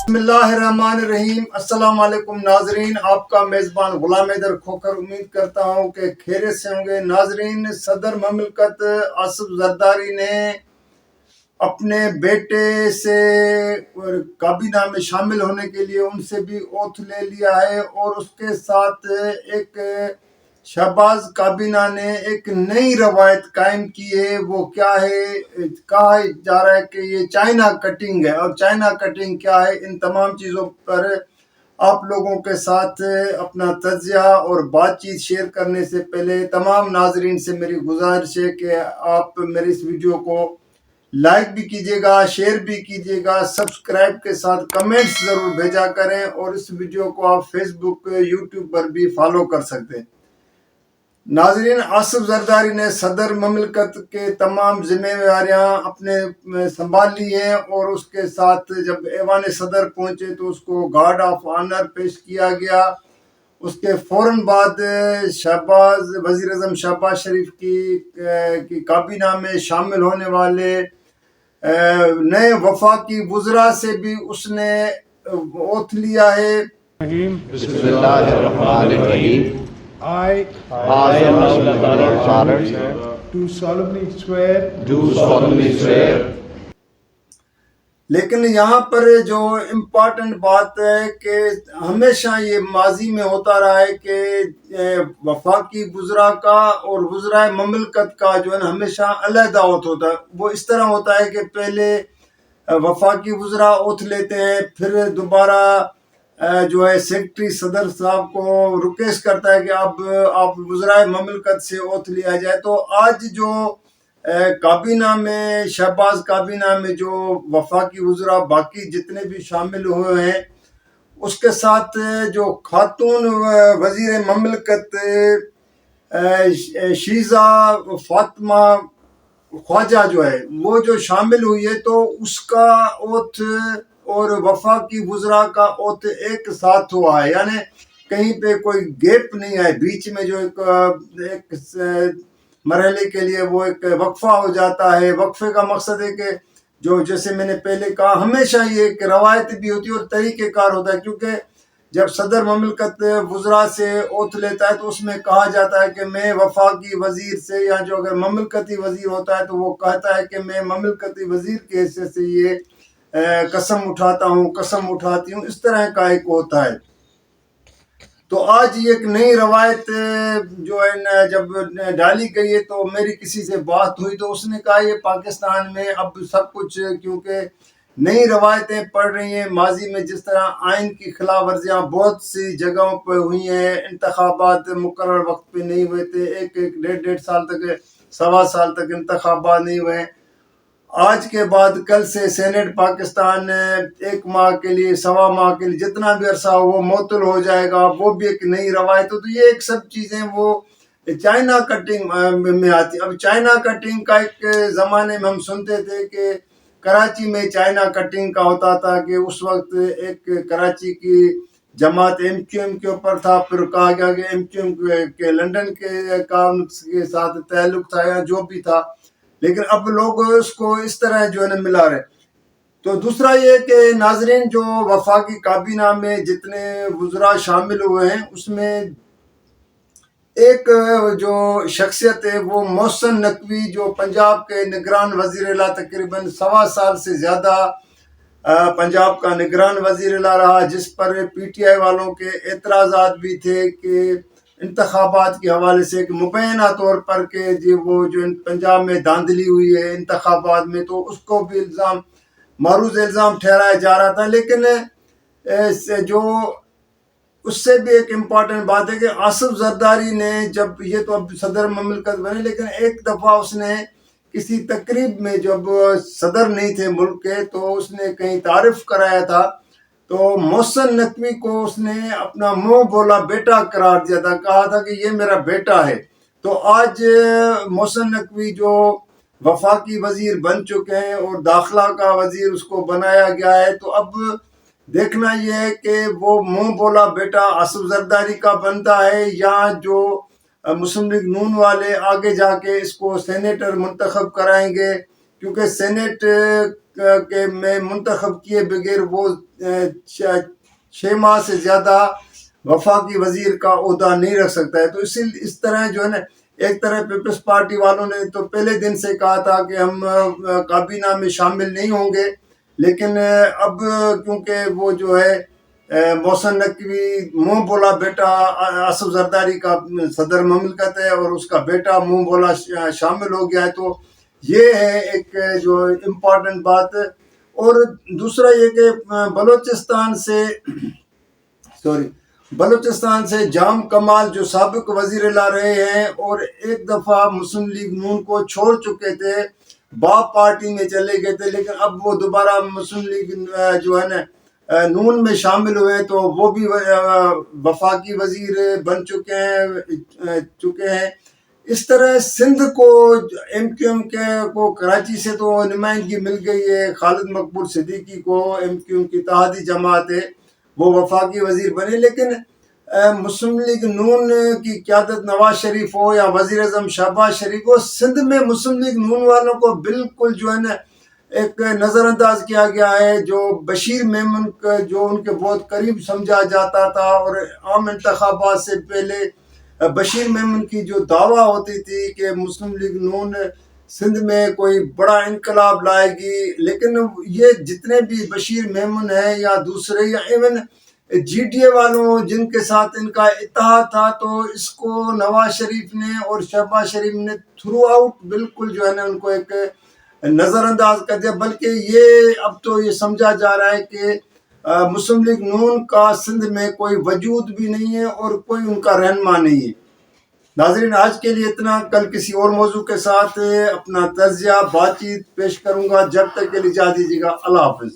بسم اللہ الرحمن الرحیم۔ السلام علیکم ناظرین، آپ کا میزبان غلام حیدر کھوکھر امید کرتا ہوں کہ خیریت سے ہوں گے۔ ناظرین، صدر مملکت آصف زرداری نے اپنے بیٹے سے کابینہ میں شامل ہونے کے لیے ان سے بھی اوتھ لے لیا ہے، اور اس کے ساتھ ایک شہباز کابینہ نے ایک نئی روایت قائم کی ہے۔ وہ کیا ہے؟ کہا جا رہا ہے کہ یہ چائنا کٹنگ ہے، اور چائنا کٹنگ کیا ہے، ان تمام چیزوں پر آپ لوگوں کے ساتھ اپنا تجزیہ اور بات چیت شیئر کرنے سے پہلے تمام ناظرین سے میری گزارش ہے کہ آپ میری اس ویڈیو کو لائک بھی کیجیے گا، شیئر بھی کیجیے گا، سبسکرائب کے ساتھ کمنٹس ضرور بھیجا کریں، اور اس ویڈیو کو آپ فیس بک یوٹیوب پر بھی فالو کر سکتے ہیں۔ ناظرین، آصف زرداری نے صدر مملکت کے تمام ذمہ داریاں اپنے سنبھال لی ہیں، اور اس کے ساتھ جب ایوان صدر پہنچے تو اس کو گارڈ آف آنر پیش کیا گیا۔ اس کے فوراً بعد وزیر اعظم شہباز شریف کی کابینہ میں شامل ہونے والے نئے وفاقی وزراء سے بھی اس نے اوتھ لیا ہے۔ بسم اللہ الرحمن الرحیم۔ I do solemnly swear لیکن یہاں پر جو امپارٹنٹ بات ہے کہ ہمیشہ یہ ماضی میں ہوتا رہا ہے کہ وفاقی وزراء کا اور وزراء مملکت کا جو ہے نا ہمیشہ علیحدہ اوتھ ہوتا ہے۔ وہ اس طرح ہوتا ہے کہ پہلے وفاقی وزراء اوتھ لیتے ہیں، پھر دوبارہ جو ہے سیکرٹری صدر صاحب کو ریکویسٹ کرتا ہے کہ اب آپ وزراء مملکت سے اوتھ لیا جائے۔ تو آج جو کابینہ میں شہباز کابینہ میں جو وفاقی وزراء باقی جتنے بھی شامل ہوئے ہیں، اس کے ساتھ جو خاتون وزیر مملکت شیزہ فاطمہ خواجہ جو ہے وہ جو شامل ہوئی ہے، تو اس کا اوتھ اور وفاقی وزراء کا اوتھ ایک ساتھ ہوا ہے، یعنی کہیں پہ کوئی گیپ نہیں ہے بیچ میں، جو ایک مرحلے کے لیے وہ ایک وقفہ ہو جاتا ہے۔ وقفے کا مقصد ہے کہ جو جیسے میں نے پہلے کہا، ہمیشہ یہ ایک روایت بھی ہوتی ہے اور طریقہ کار ہوتا ہے، کیونکہ جب صدر مملکت وزراء سے اوتھ لیتا ہے تو اس میں کہا جاتا ہے کہ میں وفاقی وزیر سے، یا جو اگر مملکتی وزیر ہوتا ہے تو وہ کہتا ہے کہ میں مملکتی وزیر کی حیثیت سے یہ قسم اٹھاتا ہوں، قسم اٹھاتی ہوں، اس طرح کا ایک ہوتا ہے۔ تو آج یہ ایک نئی روایت جو ہے جب ڈالی گئی ہے، تو میری کسی سے بات ہوئی تو اس نے کہا یہ پاکستان میں اب سب کچھ کیونکہ نئی روایتیں پڑ رہی ہیں، ماضی میں جس طرح آئین کی خلاف ورزیاں بہت سی جگہوں پہ ہوئی ہیں، انتخابات مقرر وقت پہ نہیں ہوئے تھے، ایک ڈیڑھ سال تک، سوا سال تک انتخابات نہیں ہوئے ہیں۔ آج کے بعد کل سے سینٹ پاکستان ایک ماہ کے لیے، سوا ماہ کے لیے، جتنا بھی عرصہ ہو وہ معطل ہو جائے گا، وہ بھی ایک نئی روایت ہو۔ تو یہ ایک سب چیزیں وہ چائنا کٹنگ میں آتی۔ اب چائنا کٹنگ کا ایک زمانے میں ہم سنتے تھے کہ کراچی میں چائنا کٹنگ کا ہوتا تھا، کہ اس وقت ایک کراچی کی جماعت ایم کیو ایم کے اوپر تھا، پھر کہا گیا کہ ایم کیو ایم کے لنڈن کے ساتھ تعلق تھا، یا جو بھی تھا، لیکن اب لوگ اس کو اس طرح جو ہے نا ملا رہے۔ تو دوسرا یہ کہ ناظرین، جو وفاقی کابینہ میں جتنے وزراء شامل ہوئے ہیں، اس میں ایک جو شخصیت ہے وہ محسن نقوی، جو پنجاب کے نگران وزیر اعلیٰ تقریباً سوا سال سے زیادہ پنجاب کا نگران وزیر اعلیٰ رہا، جس پر پی ٹی آئی والوں کے اعتراضات بھی تھے کہ انتخابات کے حوالے سے، کہ مبینہ طور پر کہ وہ جو پنجاب میں دھاندلی ہوئی ہے انتخابات میں، تو اس کو بھی معروض الزام ٹھہرایا جا رہا تھا۔ لیکن جو اس سے بھی ایک امپورٹنٹ بات ہے کہ آصف زرداری نے، جب یہ تو اب صدر مملکت بنے، لیکن ایک دفعہ اس نے کسی تقریب میں، جب صدر نہیں تھے ملک کے، تو اس نے کہیں تعارف کرایا تھا، تو محسن نقوی کو اس نے اپنا منہ بولا بیٹا قرار دیا تھا، کہا تھا کہ یہ میرا بیٹا ہے۔ تو آج محسن نقوی جو وفاقی وزیر بن چکے ہیں اور داخلہ کا وزیر اس کو بنایا گیا ہے، تو اب دیکھنا یہ ہے کہ وہ منہ بولا بیٹا آصف زرداری کا بنتا ہے، یا جو مسلم لیگ نون والے آگے جا کے اس کو سینیٹر منتخب کرائیں گے، کیونکہ سینٹ کہ میں منتخب کیے بغیر وہ 6 ماہ سے زیادہ وفاقی وزیر کا عہدہ نہیں رکھ سکتا ہے. تو اس طرح جو ہے نا، ایک طرح پیپلز پارٹی والوں نے تو پہلے دن سے کہا تھا کہ ہم کابینہ میں شامل نہیں ہوں گے، لیکن اب کیونکہ وہ جو ہے محسن نقوی منہ بولا بیٹا آصف زرداری کا صدر مملکت ہے اور اس کا بیٹا منہ بولا شامل ہو گیا ہے، تو یہ ہے ایک جو امپورٹنٹ بات. اور دوسرا یہ کہ بلوچستان سے جام کمال جو سابق وزیر لا رہے ہیں اور ایک دفعہ مسلم لیگ نون کو چھوڑ چکے تھے، باپ پارٹی میں چلے گئے تھے، لیکن اب وہ دوبارہ مسلم لیگ جو ہے نا نون میں شامل ہوئے، تو وہ بھی وفاقی وزیر بن چکے ہیں. اس طرح سندھ کو ایم کیو ایم کو کراچی سے تو نمائندگی مل گئی ہے، خالد مقبول صدیقی کو ایم کیو ایم کی اتحادی جماعت ہے، وہ وفاقی وزیر بنے. لیکن مسلم لیگ نون کی قیادت نواز شریف ہو یا وزیر اعظم شہباز شریف ہو، سندھ میں مسلم لیگ نون والوں کو بالکل جو ہے نا ایک نظر انداز کیا گیا ہے. جو بشیر میمن جو ان کے بہت قریب سمجھا جاتا تھا، اور عام انتخابات سے پہلے بشیر میمن کی جو دعویٰ ہوتی تھی کہ مسلم لیگ نون سندھ میں کوئی بڑا انقلاب لائے گی، لیکن یہ جتنے بھی بشیر میمن ہیں یا دوسرے یا ایون جی ٹی اے والوں جن کے ساتھ ان کا اتحاد تھا، تو اس کو نواز شریف نے اور شہباز شریف نے تھرو آؤٹ بالکل جو ہے نا ان کو ایک نظر انداز کر دیا. بلکہ یہ اب تو یہ سمجھا جا رہا ہے کہ مسلم لیگ نون کا سندھ میں کوئی وجود بھی نہیں ہے اور کوئی ان کا رہنما نہیں ہے. ناظرین، آج کے لیے اتنا. کل کسی اور موضوع کے ساتھ اپنا تجزیہ بات چیت پیش کروں گا. جب تک کے لیے اجازت دیجیے گا. اللہ حافظ.